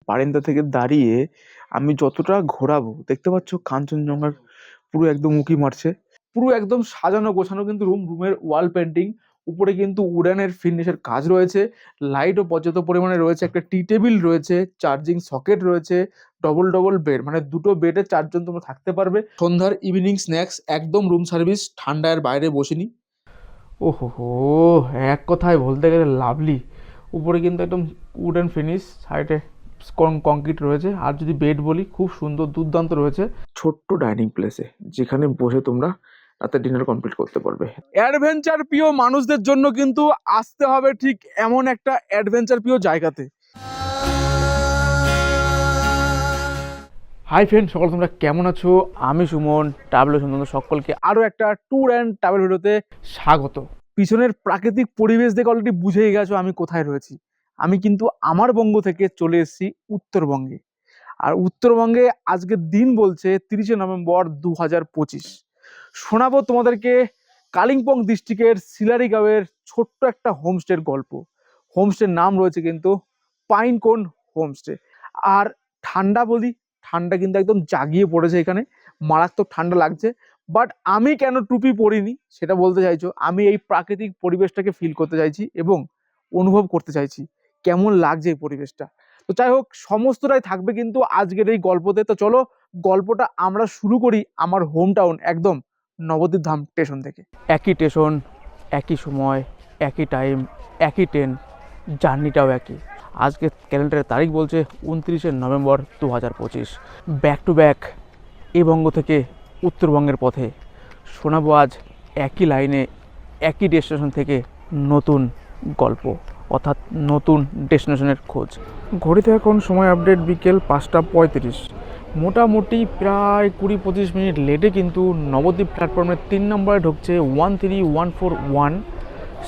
বারান্দা থেকে দাঁড়িয়ে আমি যতটা ঘোরাবো, দেখতে পাচ্ছ কাঞ্চনজঙ্ঘার পুরো একদম উঁকি মারছে। পুরো একদম সাজানো গোছানো কিন্তু রুমের ওয়াল পেন্টিং, উপরে কিন্তু উডানের ফিনিশের কাজ রয়েছে, লাইটও পর্যাপ্ত পরিমাণে রয়েছে, একটা টি টেবিল রয়েছে, চার্জিং সকেট রয়েছে, ডবল ডবল বেড, মানে দুটো বেডে 4 জন তোমরা থাকতে পারবে। সন্ধ্যার ইভিনিং স্ন্যাক্স একদম রুম সার্ভিস, ঠান্ডার বাইরে বসিনি। ওহো হো, এক কথায় বলতে গেলে লাভলি। উপরে কিন্তু একদম উডেন ফিনিশ, সাইডে কংক্রিট রয়েছে। আর যদি বেড বলি, খুব সুন্দর দুর্দান্ত রয়েছে ছোট্ট ডাইনিং প্লেসে, যেখানে বসে তোমরা রাতে ডিনার কমপ্লিট করতে পারবে। অ্যাডভেঞ্চার প্রিয় মানুষদের জন্য কিন্তু আসতে হবে ঠিক এমন একটা অ্যাডভেঞ্চার প্রিয় জায়গাতে। হাই ফ্রেন্ড, সকল তোমরা কেমন আছো? আমি সুমন, ট্রাভেল সুন্দর সকলকে আরও একটা ট্যুর অ্যান্ড ট্রাভেল ভিডিওতে স্বাগত। পিছনের প্রাকৃতিক পরিবেশ দেখে অলরেডি বুঝেই গেছো আমি কোথায় রয়েছি। আমি কিন্তু আমার বঙ্গ থেকে চলে এসেছি উত্তরবঙ্গে। আর উত্তরবঙ্গে আজকের দিন বলছে 30শে নভেম্বর 2025। শোনাবো তোমাদেরকে কালিম্পং ডিস্ট্রিক্টের শিলারিগাঁওয়ের ছোট্ট একটা হোমস্টের গল্প। হোমস্টের নাম রয়েছে কিন্তু পাইনকোন হোমস্টে। আর ঠান্ডা বলি, ঠান্ডা কিন্তু একদম জাগিয়ে পড়েছে এখানে, মারাত্মক ঠান্ডা লাগছে। বাট আমি কেন টুপি পরিনি সেটা বলতে চাইছো, আমি এই প্রাকৃতিক পরিবেশটাকে ফিল করতে চাইছি এবং অনুভব করতে চাইছি কেমন লাগছে এই পরিবেশটা। তো যাই হোক, সমস্তটাই থাকবে কিন্তু আজকের এই গল্পতে। তো চলো গল্পটা আমরা শুরু করি আমার হোম টাউন একদম নবদ্বীপ ধাম স্টেশন থেকে। একই স্টেশন, একই সময়, একই টাইম, একই ট্রেন, জার্নিটাও একই। আজকে ক্যালেন্ডারের তারিখ বলছে 29শে নভেম্বর 2025। ব্যাক টু ব্যাক এই বঙ্গ থেকে উত্তরবঙ্গের পথে শোনাবো আজ একই লাইনে একই ডেস্টিনেশন থেকে নতুন গল্প, অর্থাৎ নতুন ডেস্টিনেশনের খোঁজ। ঘড়িতে এখন সময় আপডেট বিকেল 5:35। মোটামুটি প্রায় 20-25 মিনিট লেটে কিন্তু নবদ্বীপ প্ল্যাটফর্মের 3 নম্বরে ঢুকছে 13141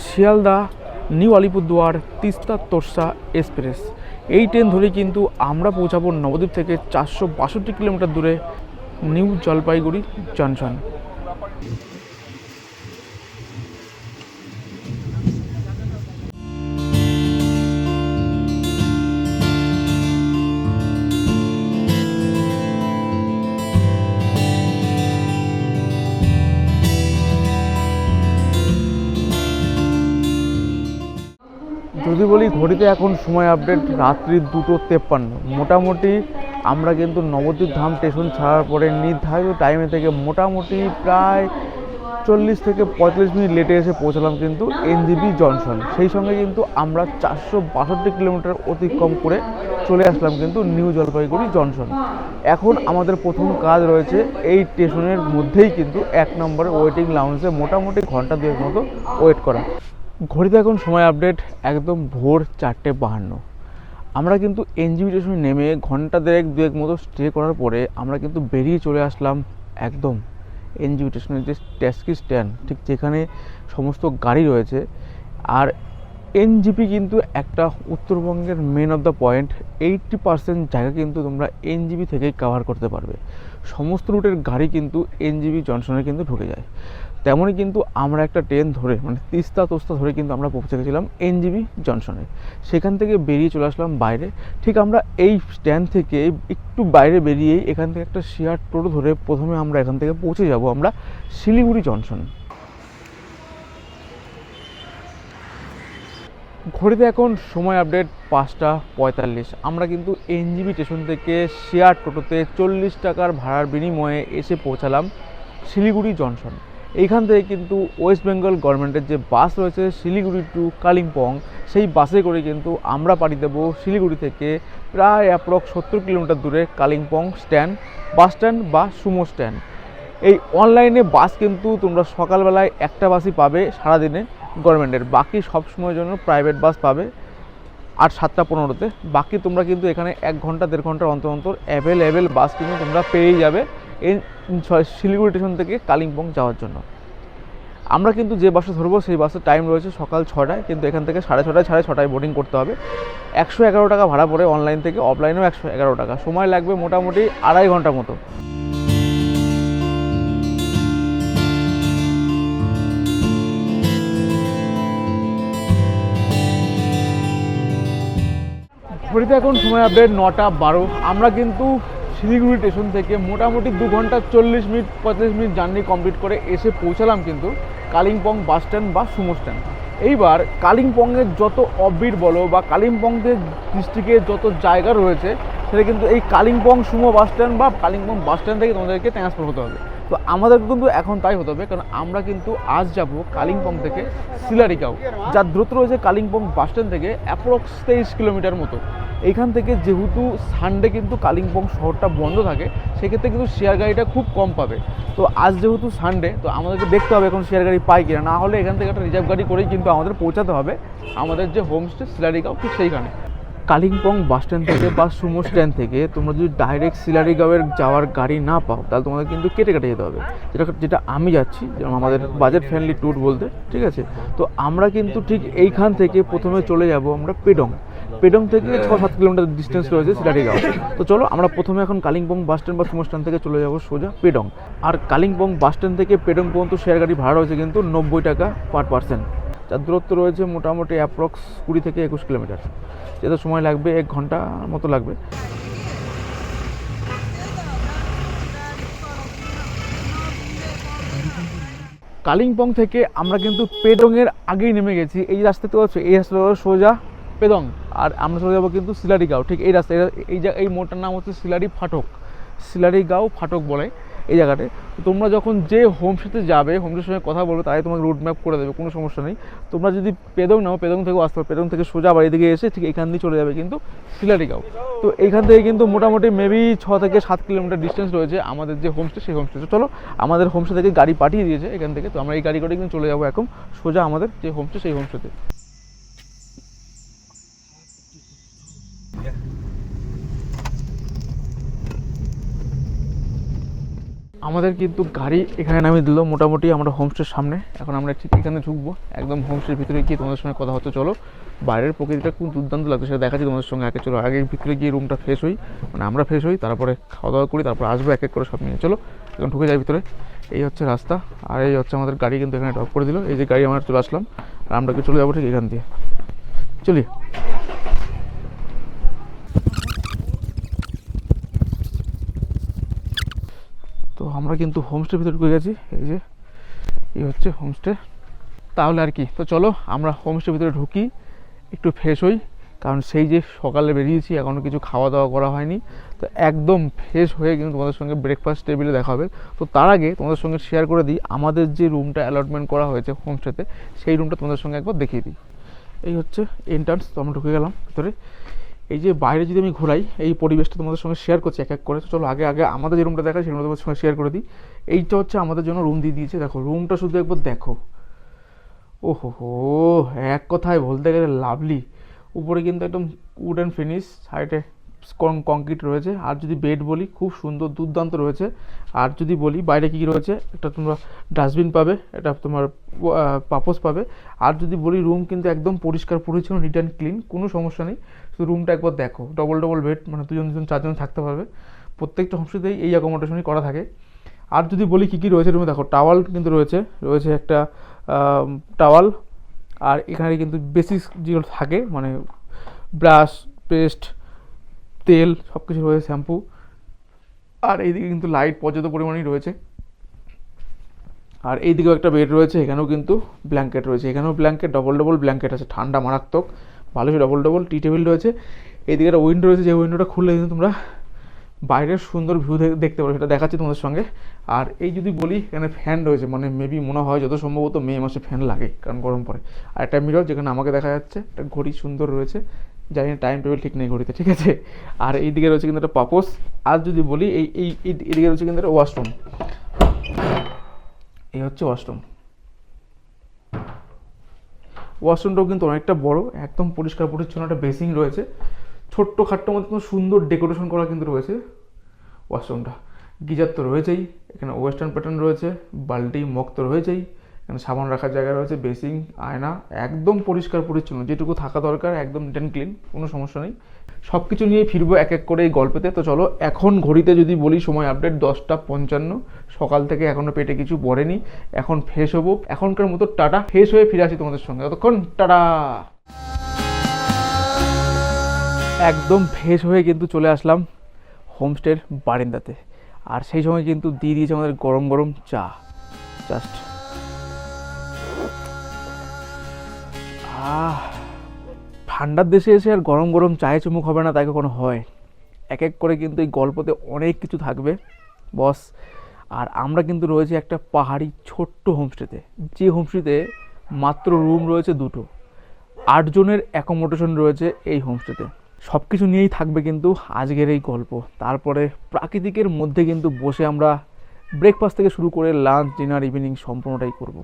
শিয়ালদা নিউ আলিপুরদুয়ার তিস্তা তোরসা এক্সপ্রেস। এই ট্রেন ধরে কিন্তু আমরা পৌঁছাবো নবদ্বীপ থেকে 462 কিলোমিটার দূরে নিউ জলপাইগুড়ি জংশন। যদি বলি ঘড়িতে এখন সময় আপডেট রাত্রি 2:53। মোটামুটি আমরা কিন্তু নবদ্বীপ ধাম স্টেশন ছাড়ার পরে নির্ধারিত টাইমে থেকে মোটামুটি প্রায় 40 থেকে 45 মিনিট লেটে এসে পৌঁছালাম কিন্তু এনজিবি জংশন। সেই সঙ্গে কিন্তু আমরা 462 কিলোমিটার অতিক্রম করে চলে আসলাম কিন্তু নিউ জলপাইগুড়ি জংশন। এখন আমাদের প্রথম কাজ রয়েছে এই স্টেশনের মধ্যেই কিন্তু 1 নম্বরে ওয়েটিং লাউঞ্জে মোটামুটি ঘন্টা 2 মতো ওয়েট করা। ঘড়িতে এখন সময় আপডেট একদম ভোর 4:52। আমরা কিন্তু এনজিবি স্টেশনে নেমে ঘন্টা 2 মতো স্টে করার পরে আমরা কিন্তু বেরিয়ে চলে আসলাম একদম এনজিবি স্টেশনের যে ট্যাক্সি স্ট্যান্ড, ঠিক যেখানে সমস্ত গাড়ি রয়েছে। আর এনজিপি কিন্তু একটা উত্তরবঙ্গের মেন অফ দ্য পয়েন্ট। 80% জায়গা কিন্তু তোমরা এনজিবি থেকেই কভার করতে পারবে। সমস্ত রুটের গাড়ি কিন্তু এনজিবি জংশনে কিন্তু ঢুকে যায়। তেমনই কিন্তু আমরা একটা ট্রেন ধরে, মানে তিস্তা তোস্তা ধরে কিন্তু আমরা পৌঁছে গেছিলাম এনজিবি জংশনে। সেখান থেকে বেরিয়ে চলে আসলাম বাইরে। ঠিক আমরা এই স্ট্যান্ড থেকে একটু বাইরে বেরিয়েই এখান থেকে একটা শেয়ার টোটো ধরে প্রথমে আমরা এখান থেকে পৌঁছে যাব আমরা শিলিগুড়ি জংশন। ঘড়িতে এখন সময় আপডেট 5:45। আমরা কিন্তু এনজিবি স্টেশন থেকে শেয়ার টোটোতে 40 টাকার ভাড়ার বিনিময়ে এসে পৌঁছালাম শিলিগুড়ি জংশন। এইখান থেকে কিন্তু ওয়েস্ট বেঙ্গল গভর্নমেন্টের যে বাস রয়েছে শিলিগুড়ি টু কালিম্পং, সেই বাসে করে কিন্তু আমরা পাড়ি দেবো শিলিগুড়ি থেকে প্রায় অ্যাপ্রক্স 70 কিলোমিটার দূরে কালিম্পং স্ট্যান্ড, বাস স্ট্যান্ড বা সুমো স্ট্যান্ড। এই অনলাইনে বাস কিন্তু তোমরা সকালবেলায় একটা বাসই পাবে সারাদিনে গভর্নমেন্টের, বাকি সব সময়ের জন্য প্রাইভেট বাস পাবে 7:15-তে। বাকি তোমরা কিন্তু এখানে 1 ঘন্টা 1.5 ঘন্টার অন্তর অন্তর অ্যাভেলেবেল বাস কিন্তু তোমরা পেয়েই যাবে এই শিলিগুড়ি স্টেশন থেকে কালিম্পং যাওয়ার জন্য। আমরা কিন্তু যে বাসে ধরবো সেই বাসের টাইম রয়েছে সকাল 6টায়, কিন্তু এখান থেকে 6:30 6:30 বোর্ডিং করতে হবে। 111 টাকা ভাড়া পড়ে অনলাইন থেকে, অফলাইনেও 111 টাকা। সময় লাগবে মোটামুটি 2.5 ঘন্টা মতো। ঘড়িতে এখন সময় আপডেট 9:12। আমরা কিন্তু শিলিগুড়ি স্টেশন থেকে মোটামুটি 2 ঘন্টা 40 মিনিট 45 মিনিট জার্নি কমপ্লিট করে এসে পৌঁছালাম কিন্তু কালিম্পং বাস স্ট্যান্ড বা সুমো স্ট্যান্ড। এইবার কালিম্পংয়ের যত অফবিট বলো বা কালিম্পংয়ের ডিস্ট্রিক্টে যত জায়গা রয়েছে সেটা কিন্তু এই কালিম্পং সুমো বাস স্ট্যান্ড বা কালিম্পং বাস স্ট্যান্ড থেকে তোমাদেরকে ট্রান্সফার হতে হবে। তো আমাদের কিন্তু এখন তাই হতে হবে, কারণ আমরা কিন্তু আজ যাব কালিম্পং থেকে শিলারিগাঁও, যার দূরত্ব রয়েছে কালিম্পং বাস স্ট্যান্ড থেকে অ্যাপ্রক্স 23 কিলোমিটার মতো। এইখান থেকে যেহেতু সানডে কিন্তু কালিম্পং শহরটা বন্ধ থাকে, সেক্ষেত্রে কিন্তু শেয়ার গাড়িটা খুব কম পাবে। তো আজ যেহেতু সানডে, তো আমাদেরকে দেখতে হবে এখন শেয়ার গাড়ি পাই কিনা, না হলে এখান থেকে একটা রিজার্ভ গাড়ি করেই কিন্তু আমাদের পৌঁছাতে হবে আমাদের যে হোমস্টে শিলারিগাঁও, ঠিক সেইখানে। কালিম্পং বাস স্ট্যান্ড থেকে বা সুমো স্ট্যান্ড থেকে তোমরা যদি ডাইরেক্ট শিলারিগাঁওয়ের যাওয়ার গাড়ি না পাও, তাহলে তোমাদের কিন্তু কেটে যেতে হবে, যেটা আমি যাচ্ছি, যেমন আমাদের বাজেট ফ্রেন্ডলি ট্যুর বলতে, ঠিক আছে। তো আমরা কিন্তু ঠিক এইখান থেকে প্রথমে চলে যাব আমরা পেডং থেকে 6-7 কিলোমিটার ডিস্টেন্স রয়েছে শিলারিগাঁও। তো চলো আমরা প্রথমে এখন কালিম্পং বাস স্ট্যান্ড বা সুমো স্ট্যান্ড থেকে চলে যাব সোজা পেডং। আর কালিম্পং বাস স্ট্যান্ড থেকে পেডং পর্যন্ত শেয়ার গাড়ি ভাড়া রয়েছে কিন্তু 90 টাকা পার পার্সন, যার দূরত্ব রয়েছে মোটামুটি অ্যাপ্রক্স 20 থেকে 21 কিলোমিটার, যেটা সময় লাগবে 1 ঘন্টা মতো লাগবে। কালিম্পং থেকে আমরা কিন্তু পেডংয়ের আগেই নেমে গেছি। এই রাস্তাতে হচ্ছে এই রাস্তা সোজা পেডং, আর আমরা চলে যাবো কিন্তু শিলারিগাঁও। ঠিক এই রাস্তায় এই মোড়টার নাম হচ্ছে শিলারিগাঁও ফাটক বলে এই জায়গাতে। তো তোমরা যখন যে হোমস্টেতে যাবে, হোমস্টের সঙ্গে কথা বলবে, তাই তোমাকে রুট ম্যাপ করে দেবে, কোনো সমস্যা নেই। তোমরা যদি পেডং নাও, পেডং থেকেও আসতে পারো, পেডং থেকে সোজা বাড়ি দিকে এসে ঠিক এখান দিয়ে চলে যাবে কিন্তু শিলারিগাঁও। তো এইখান থেকে কিন্তু মোটামুটি মেবি 6 থেকে 7 কিলোমিটার ডিস্টেন্স রয়েছে আমাদের যে হোমস্টে, সেই হোমস্টে। চলো আমাদের হোমস্টে থেকে গাড়ি পাঠিয়ে দিয়েছে এখান থেকে, তো আমরা এই গাড়ি করে কিন্তু চলে যাবো এখন সোজা আমাদের যে হোমস্টে, সেই হোমস্টেতে। আমাদের কিন্তু গাড়ি এখানে নামিয়ে দিল মোটামুটি আমরা হোমস্টের সামনে। এখন আমরা ঠিক এখানে ঢুকবো, একদম হোমস্টের ভিতরে গিয়ে তোমাদের সঙ্গে কথা হচ্ছে। চলো বাইরের প্রকৃতিটা খুব দুর্দান্ত লাগছে, সেটা দেখাচ্ছি তোমাদের সঙ্গে। আগে চলো আগে ভিতরে গিয়ে রুমটা ফ্রেশ হই, মানে আমরা ফ্রেশ হই, তারপরে খাওয়া দাওয়া করি, তারপর আসবো এক এক করে সব নিয়ে। চলো এখন ঢুকে যাই ভিতরে। এই হচ্ছে রাস্তা, আর এই হচ্ছে আমাদের গাড়ি কিন্তু এখানে ড্রপ করে দিল। এই যে গাড়ি আমরা চলে আসলাম, আর আমরা কি চলে যাবো ঠিক এখান দিয়ে। চলি। তো আমরা কিন্তু হোমস্টের ভিতরে ঢুকে গেছি, এই হচ্ছে হোমস্টে। তাহলে আর কি, তো চলো আমরা হোমস্টের ভিতরে ঢুকি, একটু ফ্রেশ হই, কারণ সেই যে সকালে বেরিয়েছি এখনও কিছু খাওয়া দাওয়া করা হয়নি। তো একদম ফ্রেশ হয়ে কিন্তু তোমাদের সঙ্গে ব্রেকফাস্ট টেবিলে দেখা হবে। তো তার আগে তোমাদের সঙ্গে শেয়ার করে দিই আমাদের যে রুমটা অ্যালটমেন্ট করা হয়েছে হোমস্টেতে, সেই রুমটা তোমাদের সঙ্গে একবার দেখিয়ে দিই। এই হচ্ছে এন্ট্রান্স, তো আমরা ঢুকে গেলাম ভিতরে। এই যে বাইরে যদি আমি ঘোরাই, এই পরিবেশটা তোমাদের সঙ্গে শেয়ার করছি এক এক করে। চলো আগে আমাদের যে রুমটা দেখাই সেটা তোমাদের সঙ্গে শেয়ার করে দিই। এইটা হচ্ছে আমাদের জন্য রুম দিয়ে দিয়েছে, দেখো রুমটা শুধু একবার দেখো। ওহো হো, এক কথায় বলতে গেলে লাভলি। উপরে কিন্তু একদম উডেন ফিনিশ, সাইডে কংক্রিট রয়েছে। আর যদি বেড বলি, খুব সুন্দর দুর্দান্ত রয়েছে। আর যদি বলি বাইরে কী রয়েছে, একটা তোমরা ডাস্টবিন পাবে, এটা তোমার পাপোস পাবে। আর যদি বলি রুম কিন্তু একদম পরিষ্কার পরিচ্ছন্ন, নিট অ্যান্ড ক্লিন, কোনো সমস্যা নেই। শুধু রুমটা একবার দেখো, ডবল বেড, মানে 2 4 জন থাকতে পারবে। প্রত্যেকটা হোমস্টেতেই এই অ্যাকোমোডেশনই করা থাকে। আর যদি বলি কী কী রয়েছে রুমে, দেখো টাওয়াল কিন্তু রয়েছে একটা টাওয়াল। আর এখানে কিন্তু বেসিক যেগুলো থাকে, মানে ব্রাশ, পেস্ট, তেল, সব কিছু রয়েছে, শ্যাম্পু। আর এইদিকে কিন্তু লাইট পর্যাপ্ত পরিমাণেই রয়েছে। আর এইদিকেও একটা বেড রয়েছে, এখানেও কিন্তু ব্ল্যাঙ্কেট রয়েছে, এখানেও ব্ল্যাঙ্কেট, ডবল ব্ল্যাঙ্কেট আছে, ঠান্ডা মারাত্মক ভালো। ডবল টি টেবিল রয়েছে। এইদিকে একটা উইন্ডো রয়েছে, যে উইন্ডোটা খুললে কিন্তু তোমরা বাইরের সুন্দর ভিউ দেখতে পারো, সেটা দেখাচ্ছি তোমাদের সঙ্গে। আর এই যদি বলি, এখানে ফ্যান রয়েছে, মানে মেবি মনে হয় যত সম্ভবত মে মাসে ফ্যান লাগে, কারণ গরম পড়ে। আর একটা মিরর, যেখানে আমাকে দেখা যাচ্ছে, একটা ঘড়ি সুন্দর রয়েছে, জানি না টাইম টেবিল ঠিক নেই ঘড়িতে, ঠিক আছে। আর এইদিকে রয়েছে কিন্তু একটা পাপোস। আর যদি বলি এইদিকে রয়েছে কিন্তু একটা ওয়াশরুম, এই হচ্ছে ওয়াশরুমটাও কিন্তু অনেকটা বড়, একদম পরিষ্কার পরিচ্ছন্ন, একটা বেসিং রয়েছে, ছোট্ট খাট্টো মতো সুন্দর ডেকোরেশন করা কিন্তু রয়েছে ওয়াশরুমটা। গিজার তো রয়েছেই, এখানে ওয়েস্টার্ন প্যাটার্ন রয়েছে, বালতি মগ তো রয়েছেই, এখানে সাবান রাখার জায়গা রয়েছে, বেসিং, আয়না, একদম পরিষ্কার পরিচ্ছন্ন, যেটুকু থাকা দরকার, একদম নিট অ্যান্ড ক্লিন, কোনো সমস্যা নেই। সব কিছু নিয়ে ফিরবো এক এক করে এই গল্পেতে। তো চলো এখন ঘড়িতে যদি বলি সময় আপডেট 10:55, সকাল থেকে এখনও পেটে কিছু পড়েনি। এখন ফ্রেশ হবো, এখনকার মতো টাটা, ফ্রেশ হয়ে ফিরে আসি তোমাদের সঙ্গে, ততক্ষণ টাটা। একদম ফ্রেশ হয়ে কিন্তু চলে আসলাম হোমস্টের বারান্দাতে। আর সেই সময় কিন্তু দিয়ে দিয়েছে আমাদের গরম গরম চা। জাস্ট ঠান্ডার দেশে এসে আর গরম গরম চায়ে চুমুক হবে না তাই কখনো হয়। এক এক করে কিন্তু এই গল্পতে অনেক কিছু থাকবে বস। আর আমরা কিন্তু রয়েছি একটা পাহাড়ি ছোট্ট হোমস্টেতে, যে হোমস্টেতে মাত্র রুম রয়েছে 2টো, 8 জনের অ্যাকোমোডেশন রয়েছে এই হোমস্টেতে। সব কিছু নিয়েই থাকবে কিন্তু আজকের এই গল্প। তারপরে প্রাকৃতিকের মধ্যে কিন্তু বসে আমরা ব্রেকফাস্ট থেকে শুরু করে লাঞ্চ, ডিনার, ইভিনিং সম্পূর্ণটাই করব।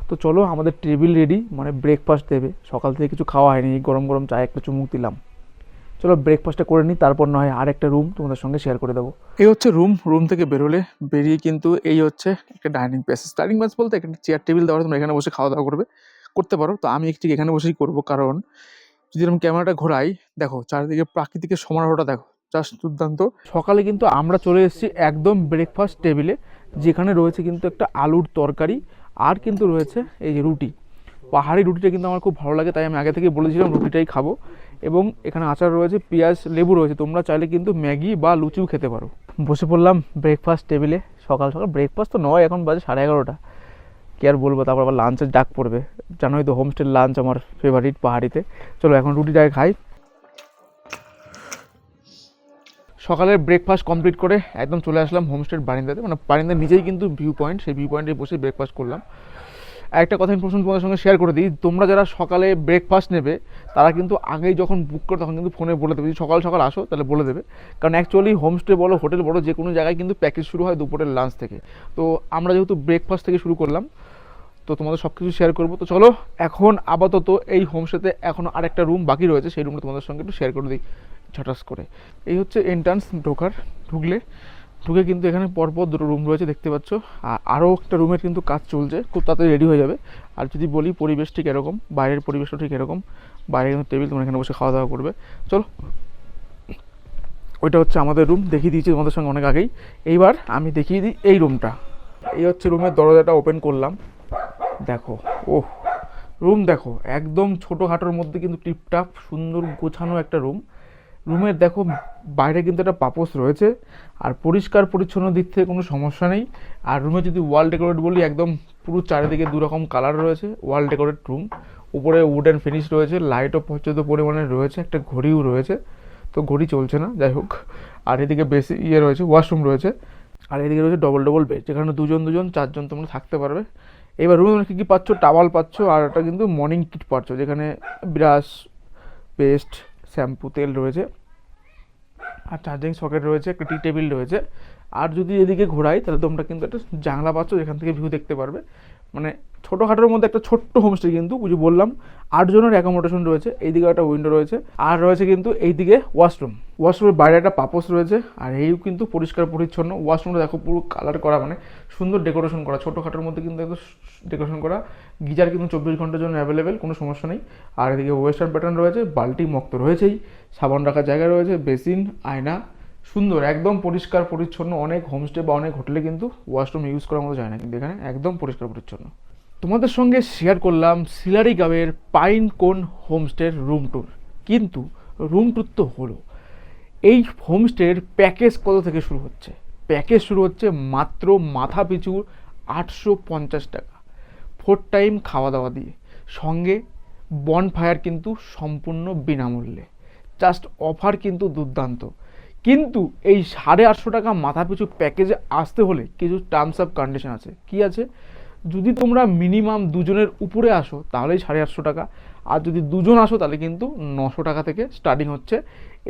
তো চলো, আমাদের টেবিল রেডি, মানে ব্রেকফাস্ট দেবে। সকাল থেকে কিছু খাওয়া হয়নি, গরম গরম চায়ে একটা চুমুক দিলাম। চলো ব্রেকফাস্টটা করে নিই, তারপর না হয় আর একটা রুম তোমাদের সঙ্গে শেয়ার করে দেবো। এই হচ্ছে রুম থেকে বেরিয়ে কিন্তু এই হচ্ছে একটা ডাইনিং প্যাসেজ। ডাইনিং প্যাসেজ বলতে একটা চেয়ার টেবিল দেওয়া, তোমরা এখানে বসে খাওয়া দাওয়া করতে পারো। তো আমি ঠিক এখানে বসেই করবো, কারণ যদি আমি ক্যামেরাটা ঘোরাই, দেখো চারিদিকে প্রাকৃতিকের সমারোহটা দেখো, জাস্ট দুর্দান্ত। সকালে কিন্তু আমরা চলে এসেছি একদম ব্রেকফাস্ট টেবিলে, যেখানে রয়েছে কিন্তু একটা আলুর তরকারি, আর কিন্তু রয়েছে এই যে রুটি। পাহাড়ি রুটিটা কিন্তু আমার খুব ভালো লাগে, তাই আমি আগে থেকে বলেছিলাম রুটিটাই খাবো। এবং এখানে আচার রয়েছে, পেঁয়াজ, লেবু রয়েছে। তোমরা চাইলে কিন্তু ম্যাগি বা লুচিও খেতে পারো। বসে পড়লাম ব্রেকফাস্ট টেবিলে। সকাল সকাল ব্রেকফাস্ট তো নয়, এখন বাজে 11:30। কি আর বলবো, তারপর আবার লাঞ্চের ডাক পড়বে। জানোই তো হোমস্টের লাঞ্চ আমার ফেভারিট পাহাড়িতে। চলো এখন রুটিটাকে খাই। সকালের ব্রেকফাস্ট কমপ্লিট করে একদম চলে আসলাম হোমস্টের বারান্দাতে, মানে বারান্দার নিচেই কিন্তু ভিউ পয়েন্ট, সেই ভিউ পয়েন্টে বসে ব্রেকফাস্ট করলাম। একটা কথা ইনফরমেশন তোমাদের সঙ্গে শেয়ার করে দিই, তোমরা যারা সকালে ব্রেকফাস্ট নেবে তারা কিন্তু আগেই যখন বুক করো তখন কিন্তু ফোনে বলে দেবে, যদি সকাল সকাল আসো তাহলে বলে দেবে। কারণ অ্যাকচুয়ালি হোমস্টে বলো, হোটেল বলো, যে কোনো জায়গায় কিন্তু প্যাকেজ শুরু হয় দুপুরের লাঞ্চ থেকে। তো আমরা যেহেতু ব্রেকফাস্ট থেকে শুরু করলাম, তো তোমাদের সব কিছু শেয়ার করবো। তো চলো এখন আপাতত এই হোমস্টেতে এখনও আরেকটা রুম বাকি রয়েছে, সেই রুমটা তোমাদের সঙ্গে একটু শেয়ার করে দিই ঝটাস করে। এই হচ্ছে এন্ট্রান্স, ঢুকে কিন্তু এখানে পরপর 2টো রুম রয়েছে দেখতে পাচ্ছ। আর আরও একটা রুমের কিন্তু কাজ চলছে, খুব তাড়াতাড়ি রেডি হয়ে যাবে। আর যদি বলি পরিবেশ ঠিক এরকম, বাইরের পরিবেশটা ঠিক এরকম। বাইরে কিন্তু টেবিল, তোমরা এখানে বসে খাওয়া দাওয়া করবে। চলো, ওইটা হচ্ছে আমাদের রুম, দেখিয়ে দিয়েছি তোমাদের সঙ্গে অনেক আগেই। এইবার আমি দেখিয়ে দিই এই রুমটা। এই হচ্ছে রুমের দরজাটা ওপেন করলাম, দেখো ওহ, রুম দেখো একদম ছোটোখাটোর মধ্যে কিন্তু টিপটাপ সুন্দর গোছানো একটা রুমের দেখো বাইরে কিন্তু একটা পাপোশ রয়েছে। আর পরিষ্কার পরিচ্ছন্ন দিক থেকে কোনো সমস্যা নেই। আর রুমে যদি ওয়াল ডেকোরেট বলি, একদম পুরো চারিদিকে 2 রকম কালার রয়েছে, ওয়াল ডেকোরেট রুম। উপরে উডেন ফিনিশ রয়েছে, লাইটও পর্যাপ্ত পরিমাণে রয়েছে, একটা ঘড়িও রয়েছে। তো ঘড়ি চলছে না, যাই হোক। আর এদিকে বেশি রয়েছে, ওয়াশরুম রয়েছে। আর এদিকে রয়েছে ডবল বেড, যেখানে 2জন 4জন তোমরা থাকতে পারবে। এবার রুমে কী কী পাচ্ছ, টাওয়াল পাচ্ছ, আর একটা কিন্তু মর্নিং কিট পাচ্ছ, যেখানে ব্রাশ, পেস্ট, শ্যাম্পু, তেল রয়েছে। আর চার্জিং সকেট রয়েছে, একটা টি টেবিল রয়েছে। আর যদি এদিকে ঘোরাই তাহলে তোমরা কিন্তু একটা জানলা পাচ্ছ, যেখান থেকে ভিউ দেখতে পারবে। মানে ছোটোখাটোর মধ্যে একটা ছোট্ট হোমস্টে, কিন্তু বুঝি বললাম 8 জনের অ্যাকোমোডেশন রয়েছে। এইদিকে একটা উইন্ডো রয়েছে, আর রয়েছে কিন্তু এইদিকে ওয়াশরুমের বাইরে একটা পাপোশ রয়েছে। আর এইও কিন্তু পরিষ্কার পরিচ্ছন্ন। ওয়াশরুমটা দেখো পুরো কালার করা, মানে সুন্দর ডেকোরেশন করা, ছোটোখাটোর মধ্যে কিন্তু একদম ডেকোরেশন করা। গিজার কিন্তু 24 ঘন্টার জন্য অ্যাভেলেবেল, কোনো সমস্যা নেই। আর এদিকে ওয়েস্টার্ন প্যাটার্ন রয়েছে, বালতি মগ তো রয়েছেই, সাবান রাখার জায়গা রয়েছে, বেসিন, আয়না, সুন্দর একদম পরিষ্কার পরিচ্ছন্ন। অনেক হোমস্টে বা অনেক হোটেলে কিন্তু ওয়াশরুম ইউজ করার মতো যায় না, কিন্তু এখানে একদম পরিষ্কার পরিচ্ছন্ন। তোমাদের সঙ্গে শেয়ার করলাম শিলারিগাঁওয়ের পাইন কোন হোমস্টের রুম ট্যুর। কিন্তু রুম ট্যুর তো হলো, এই হোমস্টের প্যাকেজ কত থেকে শুরু হচ্ছে? প্যাকেজ শুরু হচ্ছে মাত্র মাথা পিছু 850 টাকা, 4 টাইম খাওয়া দাওয়া দিয়ে, সঙ্গে বনফায়ার কিন্তু সম্পূর্ণ বিনামূল্যে। জাস্ট অফার কিন্তু দুর্দান্ত। কিন্তু এই 850 টাকা মাথা পিছু প্যাকেজে আসতে হলে কিছু টার্মস অফ কন্ডিশন আছে। কি আছে? যদি তোমরা মিনিমাম 2 জনের উপরে আসো তাহলেই 850 টাকা। আর যদি 2 জন আসো তাহলে কিন্তু 900 টাকা থেকে স্টার্টিং হচ্ছে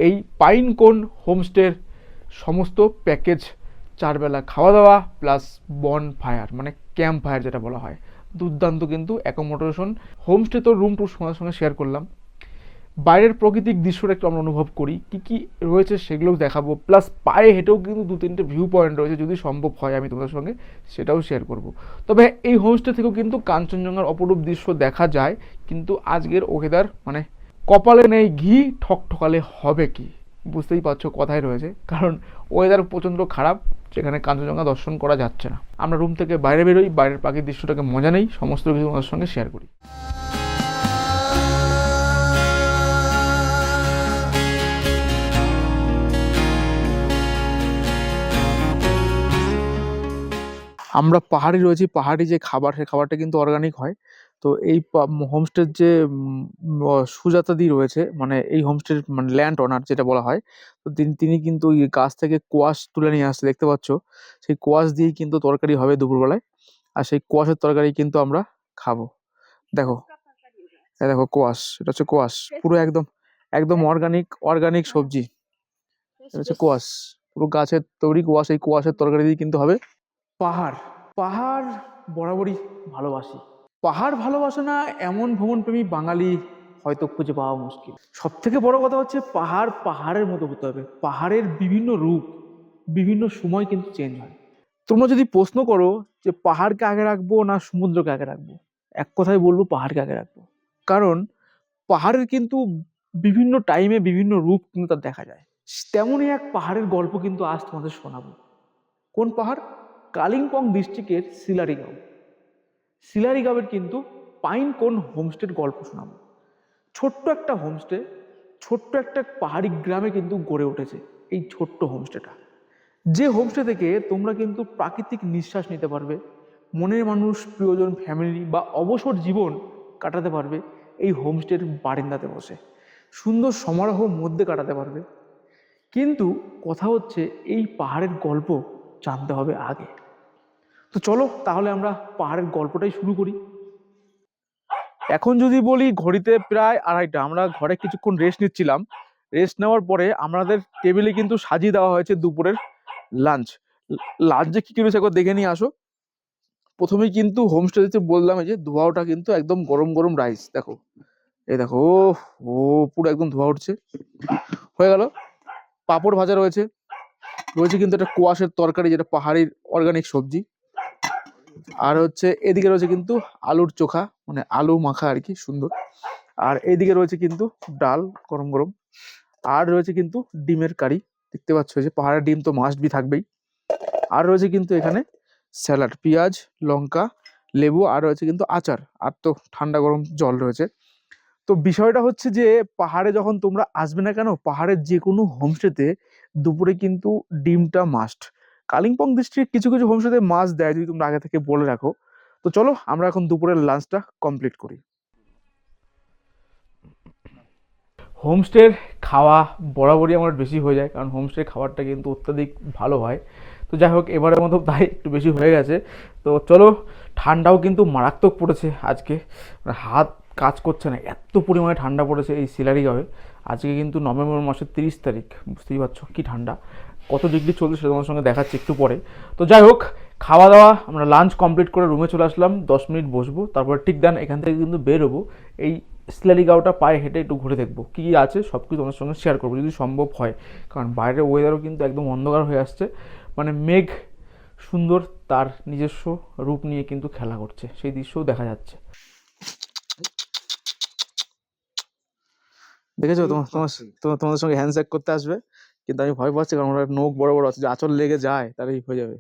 এই পাইন কোন হোমস্টের সমস্ত প্যাকেজ। 4 বেলা খাওয়া দাওয়া প্লাস বন ফায়ার, মানে ক্যাম্প ফায়ার যেটা বলা হয়। দুর্দান্ত কিন্তু অ্যাকোমোডেশন। হোমস্টে তো রুম টুর তোমাদের সঙ্গে শেয়ার করলাম, বাইরের প্রাকৃতিক দৃশ্যটা একটু আমরা অনুভব করি, কী কী রয়েছে সেগুলোও দেখাবো। প্লাস পায়ে হেঁটেও কিন্তু 2-3টে ভিউ পয়েন্ট রয়েছে, যদি সম্ভব হয় আমি তোমাদের সঙ্গে সেটাও শেয়ার করব। তবে এই হোমস্টে থেকেও কিন্তু কাঞ্চনজঙ্ঘার অপরূপ দৃশ্য দেখা যায়। কিন্তু আজকের ওয়েদার, মানে কপালে নেই ঘি, ঠকঠকালে হবে কি, বুঝতেই পারছো কথাই রয়েছে। কারণ ওয়েদার প্রচণ্ড খারাপ, যেখানে কাঞ্চনজঙ্ঘা দর্শন করা যাচ্ছে না। আমরা রুম থেকে বাইরে বেরোই, বাইরের প্রাকৃতিক দৃশ্যটাকে মজা নেই, সমস্ত কিছু তোমাদের সঙ্গে শেয়ার করি। আমরা পাহাড়ি রয়েছি, পাহাড়ি যে খাবার সেই খাবারটা কিন্তু অর্গানিক হয়। তো এই হোমস্টের যে সুজাতাদি রয়েছে, মানে এই হোমস্টের মানে ল্যান্ড ওনার যেটা বলা হয়, তো তিনি কিন্তু ওই গাছ থেকে কোয়াশ তুলে নিয়ে আসছে, দেখতে পাচ্ছ। সেই কোয়াশ দিয়েই কিন্তু তরকারি হবে দুপুরবেলায়, আর সেই কোয়াশের তরকারি কিন্তু আমরা খাবো। দেখো, এই দেখো কোয়াশ, এটা হচ্ছে কোয়াশ, পুরো একদম একদম অর্গানিক অর্গানিক সবজি। এটা হচ্ছে কোয়াশ, পুরো গাছের তৈরি কোয়াশ, এই কোয়াশের তরকারি দিয়ে কিন্তু হবে। পাহাড়, পাহাড় বরাবরই ভালোবাসি। পাহাড় ভালোবাসে না এমন ভ্রমণপ্রেমী বাঙালি হয়তো খুঁজে পাওয়া মুশকিল। সব থেকে বড় কথা হচ্ছে পাহাড় পাহাড়ের মতো হতে হবে। পাহাড়ের বিভিন্ন রূপ বিভিন্ন সময় কিন্তু চেঞ্জ হয়। তোমরা যদি প্রশ্ন করো যে পাহাড়কে আগে রাখবো না সমুদ্রকে আগে রাখবো, এক কথায় বলবো পাহাড়কে আগে রাখবো। কারণ পাহাড়ের কিন্তু বিভিন্ন টাইমে বিভিন্ন রূপ কিন্তু তার দেখা যায়। তেমনই এক পাহাড়ের গল্প কিন্তু আজ তোমাদের শোনাবো। কোন পাহাড়? কালিম্পং ডিস্ট্রিক্টের সিলারিগাঁও। সিলারিগাঁওয়ের কিন্তু পাইন কোন হোমস্টের গল্প শোনাবো। ছোট্ট একটা হোমস্টে, ছোট্ট একটা পাহাড়ি গ্রামে কিন্তু গড়ে উঠেছে এই ছোট্ট হোমস্টেটা। যে হোমস্টে থেকে তোমরা কিন্তু প্রাকৃতিক নিঃশ্বাস নিতে পারবে, মনের মানুষ, প্রিয়জন, ফ্যামিলি বা অবসর জীবন কাটাতে পারবে এই হোমস্টের বারান্দাতে বসে, সুন্দর সমারোহ মধ্যে কাটাতে পারবে। কিন্তু কথা হচ্ছে এই পাহাড়ের গল্প জানতে হবে আগে। তো চলো তাহলে আমরা পাহাড়ের গল্পটাই শুরু করি। এখন যদি বলি ঘড়িতে প্রায় 2:30, আমরা ঘরে কিছুক্ষণ রেস্ট নিচ্ছিলাম। রেস্ট নেওয়ার পরে আমাদের টেবিলে কিন্তু সাজিয়ে দেওয়া হয়েছে দুপুরের লাঞ্চ। লাঞ্চে কি কি রয়েছে একবার দেখে নিয়ে আসো। প্রথমেই কিন্তু হোমস্টেতে বললাম এই যে ধোঁয়াটা কিন্তু একদম গরম গরম রাইস, দেখো এই দেখো, ও পুরো একদম ধোঁয়া উঠছে। হয়ে গেল। পাঁপড় ভাজা রয়েছে, রয়েছে কিন্তু একটা কোয়াশের তরকারি যেটা পাহাড়ি অর্গানিক সবজি। আর হচ্ছে এদিকে রয়েছে কিন্তু আলুর চোখা, মানে আলু মাখা আর কি, সুন্দর। আর এইদিকে রয়েছে কিন্তু ডাল গরম গরম। আর রয়েছে কিন্তু ডিমের কারি, দেখতে পাচ্ছ যে পাহাড়ের ডিম তো মাস্ট বি থাকবেই। আর রয়েছে কিন্তু এখানে স্যালাড, পেঁয়াজ, লঙ্কা, লেবু, আর রয়েছে কিন্তু আচার, আর তো ঠান্ডা গরম জল রয়েছে। তো বিষয়টা হচ্ছে যে পাহাড়ে যখন তোমরা আসবে না কেন, পাহাড়ের যে কোনো হোমস্টেতে দুপুরে কিন্তু ডিমটা মাস্ট। কালিম্পং ডিস্ট্রিক্ট কিছু কিছু হোমস্টেতে মাছ দেয় যদি তোমরা আগে থেকে বলে রাখো। তো চলো আমরা এখন দুপুরের লাঞ্চটা কমপ্লিট করি। হোমস্টের খাওয়া বরাবরই আমার বেশি হয়ে যায়, কারণ হোমস্টের খাবারটা কিন্তু অত্যাধিক ভালো হয়। তো যাই হোক, এবারের মতো তাই একটু বেশি হয়ে গেছে। তো চলো, ঠান্ডাও কিন্তু মারাত্মক পড়েছে আজকে, মানে হাত কাজ করছে না, এত পরিমাণে ঠান্ডা পড়েছে এই সিলারিগাঁওয়ে। আজকে কিন্তু নভেম্বর মাসের 30 তারিখ, বুঝতেই পারছো কী ঠান্ডা, কত ডিগ্রি চলছে সেটা তোমার সঙ্গে দেখাচ্ছি একটু পরে। তো যাই হোক, খাওয়া দাওয়া আমরা লাঞ্চ কমপ্লিট করে রুমে চলে আসলাম, 10 মিনিট বসবো, তারপর ঠিক দেন এখান থেকে কিন্তু বের হবো। এই সিলারিগাঁওটা পায়ে হেঁটে একটু ঘুরে দেখবো কী কী আছে, সব কিছু তোমার সঙ্গে শেয়ার করবো যদি সম্ভব হয়। কারণ বাইরের ওয়েদারও কিন্তু একদম অন্ধকার হয়ে আসছে, মানে মেঘ সুন্দর তার নিজস্ব রূপ নিয়ে কিন্তু খেলা করছে, সেই দৃশ্যও দেখা যাচ্ছে। দেখেছো তোমাদের সঙ্গে হ্যান্ডশেক করতে আসবে, কিন্তু আমি ভয় পাচ্ছি, কারণ ওরা নখ বড় বড় আছে, যে আঁচল লেগে যায় তাহলেই হয়ে যাবে।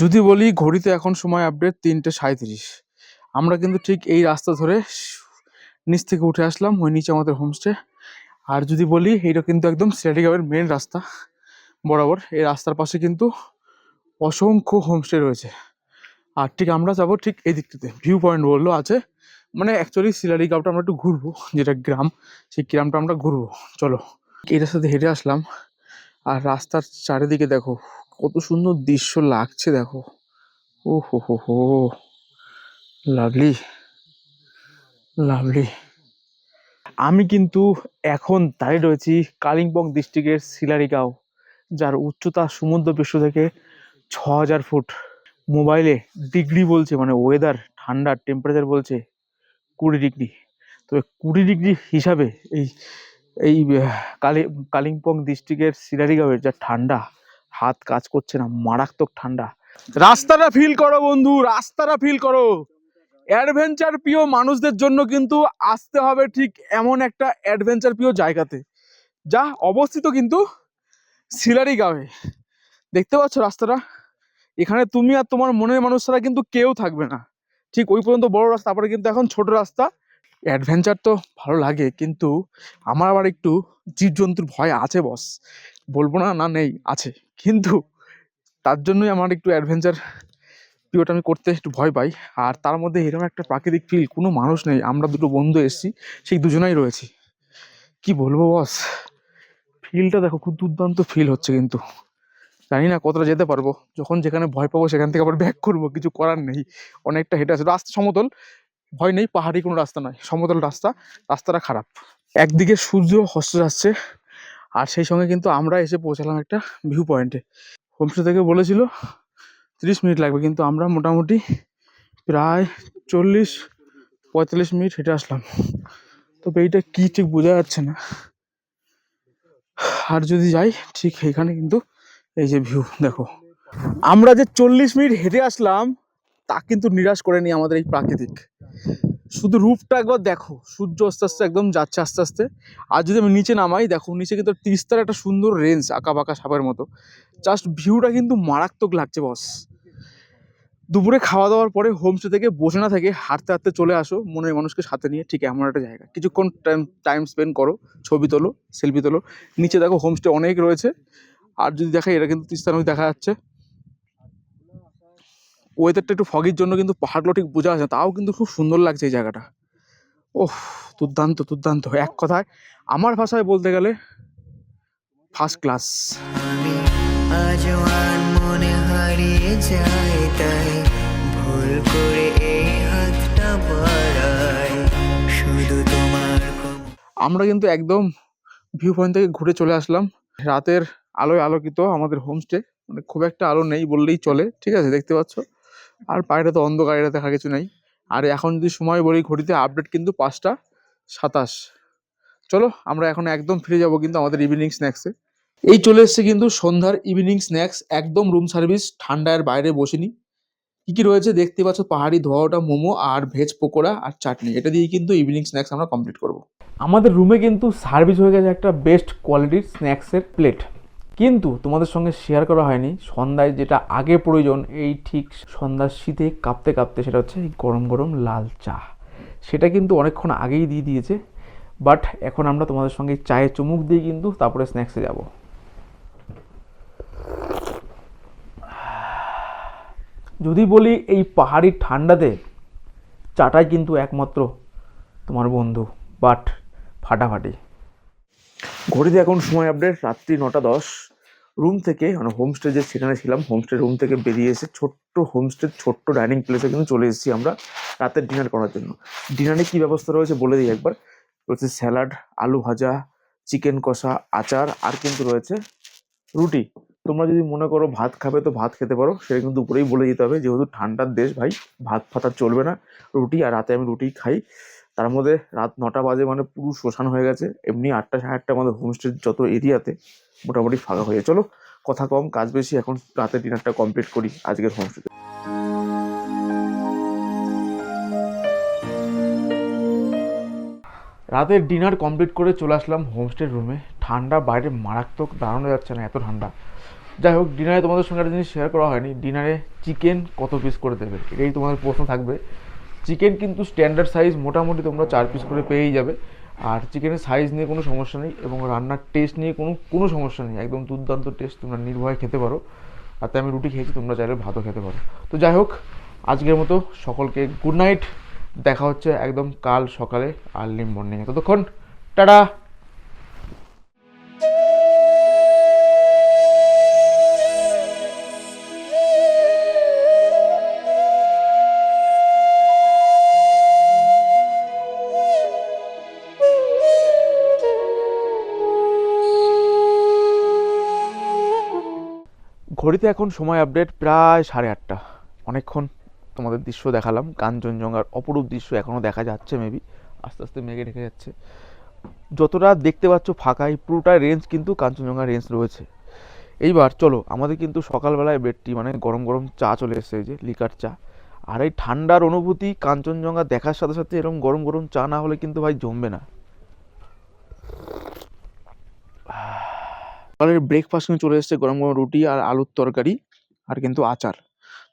যদি বলি ঘড়িতে এখন সময় আপডেট 3:37, আমরা কিন্তু ঠিক এই রাস্তা ধরে নিচ থেকে উঠে আসলাম, ওই নিচে আমাদের হোমস্টে। আর যদি বলি এইটা কিন্তু একদম সিলারিগাঁওয়ের মেন রাস্তা বরাবর, এই রাস্তার পাশে কিন্তু অসংখ্য হোমস্টে রয়েছে। আর ঠিক আমরা যাবো ঠিক এই দিকটাতে, ভিউ পয়েন্ট বললো আছে, মানে অ্যাকচুয়ালি সিলারিগাঁওটা আমরা একটু ঘুরবো, যেটা গ্রাম, সেই গ্রামটা আমরা ঘুরবো। চলো, এটার সাথে হেঁটে আসলাম, আর রাস্তার চারিদিকে দেখো কত সুন্দর দৃশ্য লাগছে, দেখো ও হো হো হো, লাভলি লাভলি। আমি কিন্তু এখন দাঁড়িয়ে রয়েছি কালিম্পং ডিস্ট্রিক্টের সিলারিগাঁও, যার উচ্চতা সমুদ্র পৃষ্ঠ থেকে 6000 ফুট। মোবাইলে ডিগ্রি বলছে, মানে ওয়েদার ঠান্ডার টেম্পারেচার বলছে 20 ডিগ্রি। তবে 20 ডিগ্রি হিসাবে এই এই কালিম্পং ডিস্ট্রিক্টের সিলারিগাঁওয়ের যা ঠান্ডা, হাত কাজ করছে না, মারাত্মক ঠান্ডা। রাস্তাটা ফিল করো বন্ধু, রাস্তাটা ফিল করো। অ্যাডভেঞ্চার প্রিয় মানুষদের জন্য কিন্তু আসতে হবে ঠিক এমন একটা অ্যাডভেঞ্চার প্রিয় জায়গাতে, যা অবস্থিত কিন্তু সিলারিগাঁওয়ে। দেখতে পাচ্ছ রাস্তাটা, এখানে তুমি আর তোমার মনের মানুষ ছাড়া কিন্তু কেউ থাকবে না, ঠিক ওই পর্যন্ত বড় রাস্তা, তারপরে কিন্তু এখন ছোট রাস্তা। অ্যাডভেঞ্চার তো ভালো লাগে, কিন্তু আমার আবার একটু জীবজন্তুর ভয় আছে বস, বলবো না না নেই, আছে, কিন্তু তার জন্যই আমার একটু অ্যাডভেঞ্চার ভিডিওটা আমি করতে একটু ভয় পাই। আর তার মধ্যে এরকম একটা প্রাকৃতিক ফিল, কোনো মানুষ নেই, আমরা দুটো বন্ধু এসেছি, সেই দুজনাই রয়েছি। কি বলবো বস, ফিলটা দেখো, খুব দুর্দান্ত ফিল হচ্ছে। কিন্তু জানি না কতটা যেতে পারবো, যখন যেখানে ভয় পাবো সেখান থেকে আবার ব্যাক করবো, কিছু করার নেই। অনেকটা হেঁটে আছে, রাস্তা সমতল, ভয় নেই, পাহাড়ি কোনো রাস্তা নয়, সমতল রাস্তা, রাস্তাটা খারাপ। একদিকে সূর্য অস্ত যাচ্ছে, আর সেই সঙ্গে কিন্তু আমরা এসে পৌঁছালাম একটা ভিউ পয়েন্টে। হোমস্টে থেকে বলেছিল 30 মিনিট লাগবে, কিন্তু আমরা মোটামুটি প্রায় 40-45 মিনিট হেঁটে আসলাম। তবে এইটা কি ঠিক বোঝা যাচ্ছে না। আর যদি যাই ঠিক এখানে কিন্তু এই যে ভিউ দেখো, আমরা যে 40 মিনিট হেঁটে আসলাম তা কিন্তু নিরাশ করেনি আমাদের এই প্রাকৃতিক। শুধু রূপটা একবার দেখো, সূর্য আস্তে আস্তে একদম যাচ্ছে আস্তে আস্তে। আর যদি আমি নিচে নামাই, দেখো নিচে কিন্তু তিস্তার একটা সুন্দর রেঞ্জ, আঁকা বাঁকা সাপের মতো। জাস্ট ভিউটা কিন্তু মারাত্মক লাগছে বস। দুপুরে খাওয়া দাওয়ার পরে হোমস্টে থেকে বসে না থেকে হাঁটতে হাঁটতে চলে আসো মনের মানুষকে সাথে নিয়ে, ঠিক এমন একটা জায়গা। কিছুক্ষণ টাইম স্পেন্ড করো, ছবি তোলো, সেলফি তোলো। নিচে দেখো হোমস্টে অনেক রয়েছে। আর যদি দেখাই, এটা কিন্তু তিস্তা নদী দেখা যাচ্ছে। ওয়েদারটা একটু ফগির জন্য কিন্তু পাহাড়গুলো ঠিক বোঝা যাচ্ছে না, তাও কিন্তু খুব সুন্দর লাগছে এই জায়গাটা। ওহ, দুর্দান্ত দুর্দান্ত, এক কথায় আমার ভাষায় বলতে গেলে ফার্স্ট ক্লাস। আমি আজও মনে হারিয়ে যাই, তাই ভুল করে এই হাতটা বাড়াই শুধু তোমার আমরা কিন্তু একদম ভিউ পয়েন্ট থেকে ঘুরে চলে আসলাম। রাতের আলোয় আলোকিত আমাদের হোমস্টে, মানে খুব একটা আলো নেই বললেই চলে, ঠিক আছে, দেখতে পাচ্ছ। আর বাইরে তো অন্ধকার, এটা দেখা কিছু নেই। আর এখন যদি সময় বলি ঘড়িতে, আপডেট কিন্তু 5টা 27। চলো আমরা এখন একদম ফিরে যাব কিন্তু আমাদের ইভিনিং স্ন্যাক্সে। এই চলে এসছে কিন্তু সন্ধ্যার ইভিনিং স্ন্যাক্স, একদম রুম সার্ভিস, ঠান্ডার বাইরে বসিনি। কি কি রয়েছে দেখতে পাচ্ছ, পাহাড়ি ধোয়া ওটা মোমো আর ভেজ পকোড়া আর চাটনি, এটা দিয়ে কিন্তু ইভিনিং স্ন্যাক্স আমরা কমপ্লিট করব। আমাদের রুমে কিন্তু সার্ভিস হয়ে গেছে একটা বেস্ট কোয়ালিটির স্ন্যাক্সের প্লেট। কিন্তু তোমাদের সঙ্গে শেয়ার করা হয়নি সন্ধ্যায় যেটা আগে প্রয়োজন, এই ঠিক সন্ধ্যার শীতে কাঁপতে কাঁপতে, সেটা হচ্ছে এই গরম গরম লাল চা। সেটা কিন্তু অনেকক্ষণ আগেই দিয়ে দিয়েছে, বাট এখন আমরা তোমাদের সঙ্গে চায়ে চুমুক দিয়ে কিন্তু তারপরে স্ন্যাক্সে যাব। যদি বলি এই পাহাড়ি ঠান্ডাতে চাটাই কিন্তু একমাত্র তোমার বন্ধু, বাট ফাটাফাটি। ঘড়িতে এখন সময় আপডেট রাত্রি 9টা 10। রুম থেকে, মানে হোমস্টে যে সেখানে ছিলাম, হোমস্টে রুম থেকে বেরিয়ে এসে ছোট্ট হোমস্টের ছোট্ট ডাইনিং প্লেসে কিন্তু চলে এসেছি আমরা রাতের ডিনার করার জন্য। ডিনারে কী ব্যবস্থা রয়েছে বলে দিই একবার। রয়েছে স্যালাড, আলু ভাজা, চিকেন কষা, আচার, আর কিন্তু রয়েছে রুটি। তোমরা যদি মনে করো ভাত খাবে তো ভাত খেতে পারো, সেটা কিন্তু দুপুরেই বলে দিতে হবে, যেহেতু ঠান্ডার দেশ ভাই, ভাত ফাত আর চলবে না, রুটি। আর রাতে আমি রুটি খাই। তার মধ্যে রাত 9টা বাজে, মানে পুরো শ্মশান হয়ে গেছে। এমনি 8টা 8:30 আমাদের হোমস্টের যত এরিয়াতে মোটামুটি ফাঁকা হয়ে। চলো কথা কম কাজ বেশি, এখন রাতের ডিনারটা কমপ্লিট করি আজকের হোমস্টেতে। রাতের ডিনার কমপ্লিট করে চলে আসলাম হোমস্টের রুমে। ঠান্ডা বাইরে মারাত্মক, দাঁড়ানো যাচ্ছে না, এত ঠান্ডা। যাই হোক, ডিনারে তোমাদের সঙ্গে একটা জিনিস শেয়ার করা হয়নি, ডিনারে চিকেন কত পিস করে দেবে, এটাই তোমাদের প্রশ্ন থাকবে। চিকেন কিন্তু স্ট্যান্ডার্ড সাইজ মোটামুটি তোমরা 4 পিস করে পেয়েই যাবে। আর চিকেনের সাইজ নিয়ে কোনো সমস্যা নেই, এবং রান্নার টেস্ট নিয়ে কোনো সমস্যা নেই, একদম দুর্দান্ত টেস্ট, তোমরা নির্ভয়ে খেতে পারো। রাতে আমি রুটি খেয়েছি, তোমরা চাইলে ভাতও খেতে পারো। তো যাই হোক, আজকের মতো সকলকে গুড নাইট, দেখা হচ্ছে একদম কাল সকালে আর্লি মর্নিংয়ে। ততক্ষণ টাটা। ঘড়িতে এখন সময় আপডেট প্রায় 8:30। অনেকক্ষণ তোমাদের দৃশ্য দেখালাম, কাঞ্চনজঙ্ঘার অপরূপ দৃশ্য এখনও দেখা যাচ্ছে, মেবি আস্তে আস্তে মেঘে ঢেকে যাচ্ছে। যতটা দেখতে পাচ্ছ ফাঁকাই, পুরোটা রেঞ্জ কিন্তু কাঞ্চনজঙ্ঘা রেঞ্জ রয়েছে। এইবার চলো, আমাদের কিন্তু সকালবেলায় বেডটি, মানে গরম গরম চা চলে এসেছে, এই যে লিকার চা। আর এই ঠান্ডার অনুভূতি কাঞ্চনজঙ্ঘা দেখার সাথে সাথে এরকম গরম গরম চা না হলে কিন্তু ভাই জমবে না। সকালের ব্রেকফাস্ট কিন্তু চলে এসেছে, গরম গরম রুটি আর আলুর তরকারি, আর কিন্তু আচার।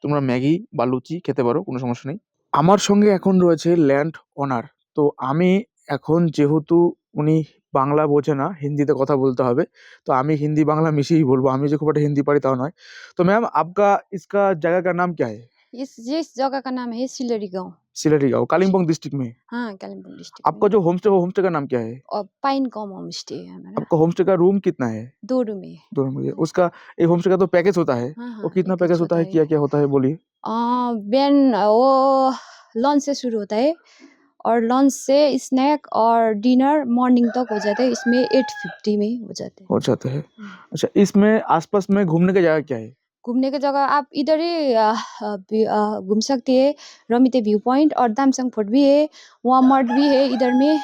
তোমরা ম্যাগি বা লুচি খেতে পারো, কোনো সমস্যা নেই। আমার সঙ্গে এখন রয়েছে ল্যান্ড ওনার। তো আমি এখন, যেহেতু উনি বাংলা বোঝে না, হিন্দিতে কথা বলতে হবে, তো আমি হিন্দি বাংলা মিশিয়েই বলবো, আমি যে খুব একটা হিন্দি পারি তাও নয়। তো ম্যাম, আপকা ইসকা জায়গা কা নাম ক্যা হ্যায়? जिस जगह का नाम है सिलरी गांव। सिलेटी गाँव, कालिम्पोंग डिस्ट्रिक्ट में। हाँ, कालिम्पोंग डिस्ट्रिक्ट आपका में। जो होमस्टे हो, होमस्टे का नाम क्या है? और पाइन कॉम होम स्टे है हमारा। आपका होमस्टे का रूम कितना है? 2 रूम है। दोनों मुझे उसका एक होमस्टे का तो पैकेज होता है, हाँ, वो हाँ, कितना पैकेज होता है, है। क्या-क्या होता है बोलिए? बिहान वो लंच से शुरू होता है और लंच से स्नैक और डिनर मॉर्निंग तक हो जाता है। इसमें 850 में हो जाते हैं। हो जाता है। अच्छा, इसमें आस-पास में घूमने की जगह क्या है? घूमने की जगह आप इधर ही घूम सकते हैं। रमिते व्यू पॉइंट और दामसंग फोर्ट भी है, वामर्ट भी है इधर में,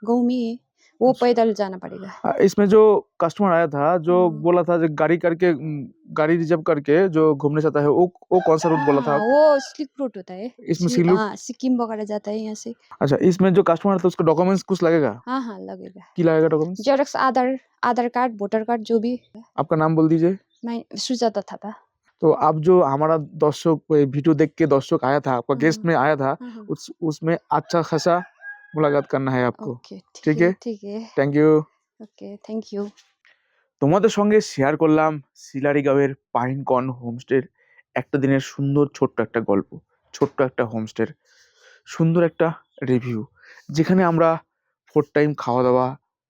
गाँव में है। वो पैदल जाना पड़ेगा। इसमें जो कस्टमर आया था, जो बोला था जो गाड़ी रिजर्व करके जो घूमने जाता है, वो कौन-सा रूट बोला था? हाँ, वो स्लिप रूट होता है। इसमें सिल्क रूट। हाँ, सिक्किम वगैरह जाता है यहाँ से। अच्छा, इसमें जो कस्टमर था उसका डॉक्यूमेंट्स कुछ लगेगा? हाँ, हाँ, लगेगा। की लगेगा डॉक्यूमेंट्स? जेरॉक्स आधार कार्ड, वोटर कार्ड जो भी। आपका नाम बोल दीजिए। मैं सुजाता थापा। तो अब जो हमारा दर्शक वीडियो देख के दर्शक आया था, आपका गेस्ट में आया था, हाँ, हाँ। उसमें अच्छा खासा मुलाकात करना है आपको। ओके, ঠিক আছে? ঠিক আছে। Thank you. Okay, thank you. তোমাদের সঙ্গে শেয়ার করলাম শিলারিগাঁওয়ের পাইনকন হোমস্টের একটা দিনের সুন্দর ছোট্ট একটা গল্প, ছোট্ট একটা হোমস্টের সুন্দর একটা রিভিউ, যেখানে আমরা 4 টাইম খাওয়া দাওয়া,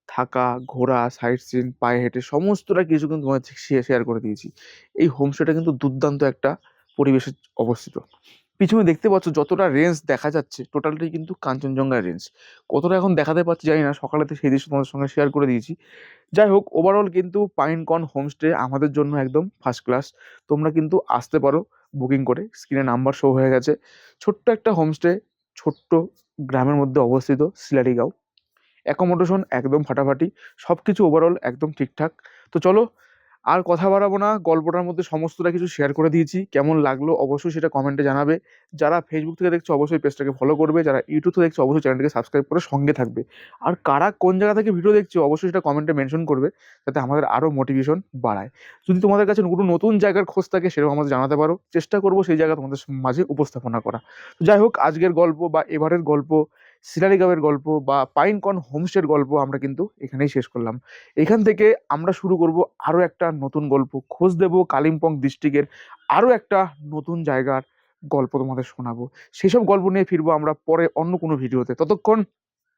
থাকা, ঘোরা, সাইট সিন, পায়ে হেঁটে সমস্তটা কিছু কিন্তু তোমাদের শেয়ার করে দিয়েছি। এই হোমস্টেটা কিন্তু দুর্দান্ত একটা পরিবেশে অবস্থিত। পিছনে দেখতে পাচ্ছ যতটা রেঞ্জ দেখা যাচ্ছে টোটালটাই কিন্তু কাঞ্চনজঙ্ঘা রেঞ্জ। কতটা এখন দেখাতে পারছি জানি না, সকালেতে সেই দৃশ্য তোমাদের সঙ্গে শেয়ার করে দিয়েছি। যাই হোক, ওভারঅল কিন্তু পাইনকন হোমস্টে আমাদের জন্য একদম ফার্স্ট ক্লাস। তোমরা কিন্তু আসতে পারো বুকিং করে, স্ক্রিনে নাম্বার শো হয়ে গেছে। ছোট্ট একটা হোমস্টে, ছোট্ট গ্রামের মধ্যে অবস্থিত শিলারিগাঁও। অ্যাকোমোডেশন একদম ফাটাফাটি, সব কিছু ওভারঅল একদম ঠিকঠাক। তো চলো আর কথা বাড়াবো না, গল্পটার মধ্যে সমস্তটা কিছু শেয়ার করে দিয়েছি। কেমন লাগলো অবশ্যই সেটা কমেন্টে জানাবে। যারা ফেসবুক থেকে দেখছো অবশ্যই পেজটাকে ফলো করবে, যারা ইউটিউব থেকে দেখছো অবশ্যই চ্যানেলটাকে সাবস্ক্রাইব করে সঙ্গে থাকবে। আর কারা কোন জায়গা থেকে ভিডিও দেখছো অবশ্যই সেটা কমেন্টে মেনশন করবে, যাতে আমাদের আরও মোটিভেশন বাড়ায়। যদি তোমাদের কাছে কোনো নতুন জায়গার খোঁজ থাকে সেটাও আমাদের জানাতে পারো, চেষ্টা করবো সেই জায়গা তোমাদের মাঝে উপস্থাপনা করা। তো যাই হোক, আজকের গল্প বা এবারের গল্প, শিলারিগাঁওয়ের গল্প বা পাইনকন হোমস্টের গল্প আমরা কিন্তু এখানেই শেষ করলাম। এখান থেকে আমরা শুরু করব আরও একটা নতুন গল্প, খোঁজ দেব কালিম্পং ডিস্ট্রিক্টের আরও একটা নতুন জায়গার গল্প তোমাদের শোনাবো। সেসব গল্প নিয়ে ফিরবো আমরা পরে অন্য কোনো ভিডিওতে। ততক্ষণ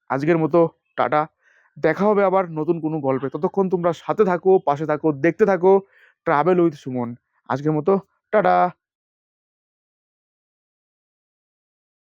আজকের মতো টাটা, দেখা হবে আবার নতুন কোনো গল্পে। ততক্ষণ তোমরা সাথে থাকো, পাশে থাকো, দেখতে থাকো ট্রাভেল উইথ সুমন। আজকের মতো টাটা।